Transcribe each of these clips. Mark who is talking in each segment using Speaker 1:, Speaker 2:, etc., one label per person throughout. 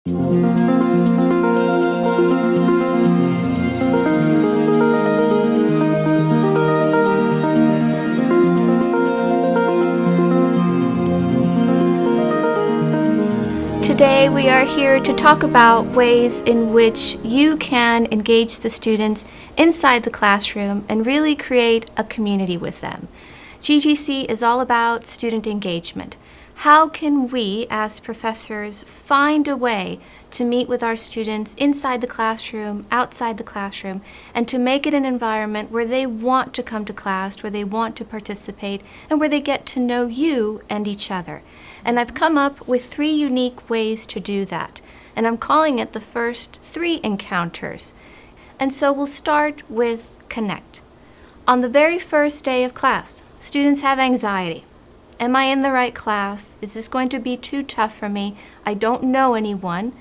Speaker 1: Today we are here to talk about ways in which you can engage the students inside the classroom and really create a community with them. GGC is all about student engagement. How can we as professors find a way to meet with our students inside the classroom, outside the classroom, and to make it an environment where they want to come to class, where they want to participate, and where they get to know you and each other. And I've come up with 3 unique ways to do that. And I'm calling it the first 3 encounters. And so we'll start with connect. On the very first day of class, students have anxiety. Am I in the right class? Is this going to be too tough for me? I don't know anyone.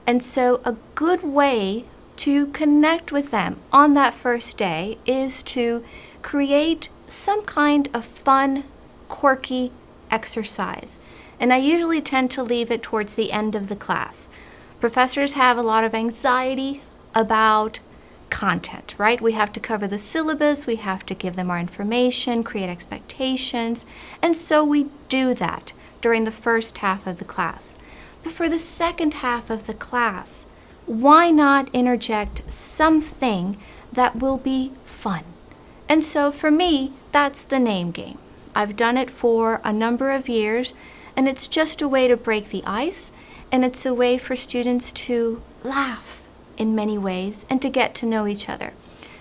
Speaker 1: And so a good way to connect with them on that first day is to create some kind of fun, quirky exercise. And I usually tend to leave it towards the end of the class. Professors have a lot of anxiety about content, right? We have to cover the syllabus, we have to give them our information, create expectations, and so we do that during the first half of the class. But for the second half of the class, why not interject something that will be fun? And so for me, that's the name game. I've done it for a number of years, and it's just a way to break the ice, and it's a way for students to laugh in many ways and to get to know each other.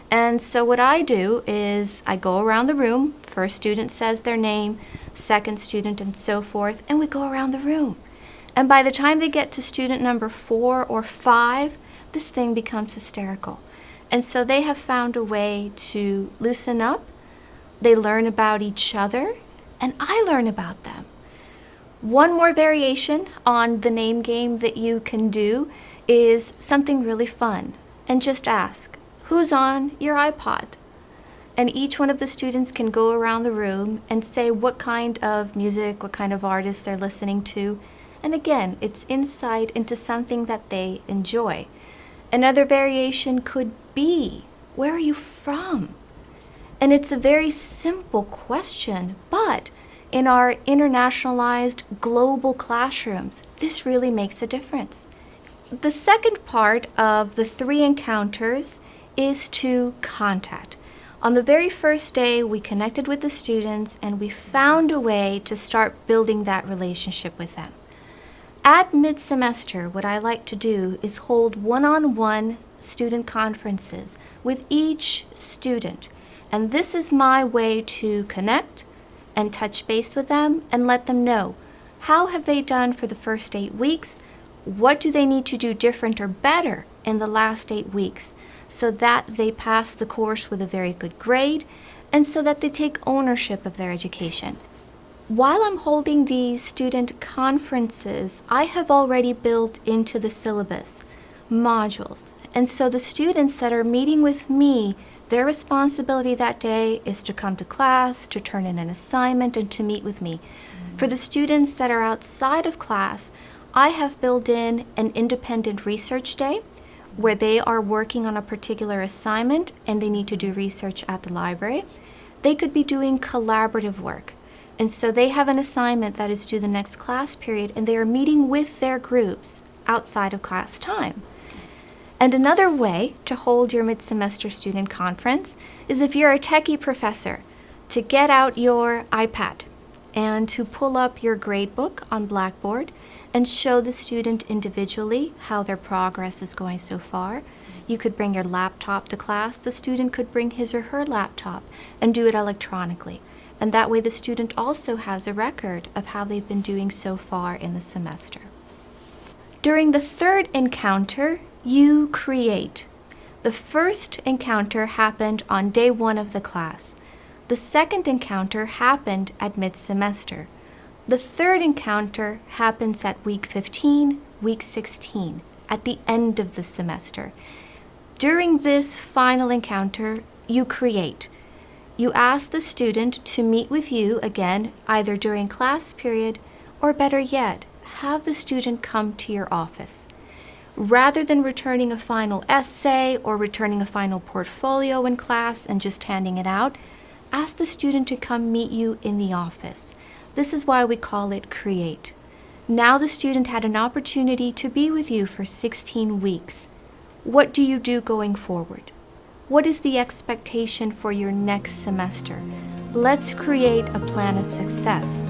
Speaker 1: And so what I do is I go around the room. First student says their name, second student, and so forth, and we go around the room. And by the time they get to student number 4 or 5, this thing becomes hysterical. And so they have found a way to loosen up. They learn about each other, and I learn about them. One more variation on the name game that you can do is something really fun. And just ask, who's on your iPod? And each one of the students can go around the room and say what kind of music, what kind of artist they're listening to. And again, it's insight into something that they enjoy. Another variation could be, where are you from? And it's a very simple question, but in our internationalized global classrooms, this really makes a difference. The second part of the 3 encounters is to contact. On the very first day, we connected with the students and we found a way to start building that relationship with them. At mid-semester, what I like to do is hold one-on-one student conferences with each student. And this is my way to connect and touch base with them and let them know, how have they done for the first 8 weeks? What do they need to do different or better in the last 8 weeks so that they pass the course with a very good grade and so that they take ownership of their education? While I'm holding these student conferences, I have already built into the syllabus modules. And so the students that are meeting with me, their responsibility that day is to come to class, to turn in an assignment, and to meet with me. For the students that are outside of class, I have built in an independent research day where they are working on a particular assignment and they need to do research at the library. They could be doing collaborative work. And so they have an assignment that is due the next class period and they are meeting with their groups outside of class time. And another way to hold your mid-semester student conference is if you're a techie professor, to get out your iPad and to pull up your gradebook on Blackboard and show the student individually how their progress is going so far. You could bring your laptop to class. The student could bring his or her laptop and do it electronically. And that way the student also has a record of how they've been doing so far in the semester. During the third encounter, you create. The first encounter happened on day 1 of the class. The second encounter happened at mid-semester. The third encounter happens at week 15, week 16, at the end of the semester. During this final encounter, you create. You ask the student to meet with you again, either during class period, or better yet, have the student come to your office. Rather than returning a final essay or returning a final portfolio in class and just handing it out, ask the student to come meet you in the office. This is why we call it Create. Now the student had an opportunity to be with you for 16 weeks. What do you do going forward? What is the expectation for your next semester? Let's create a plan of success.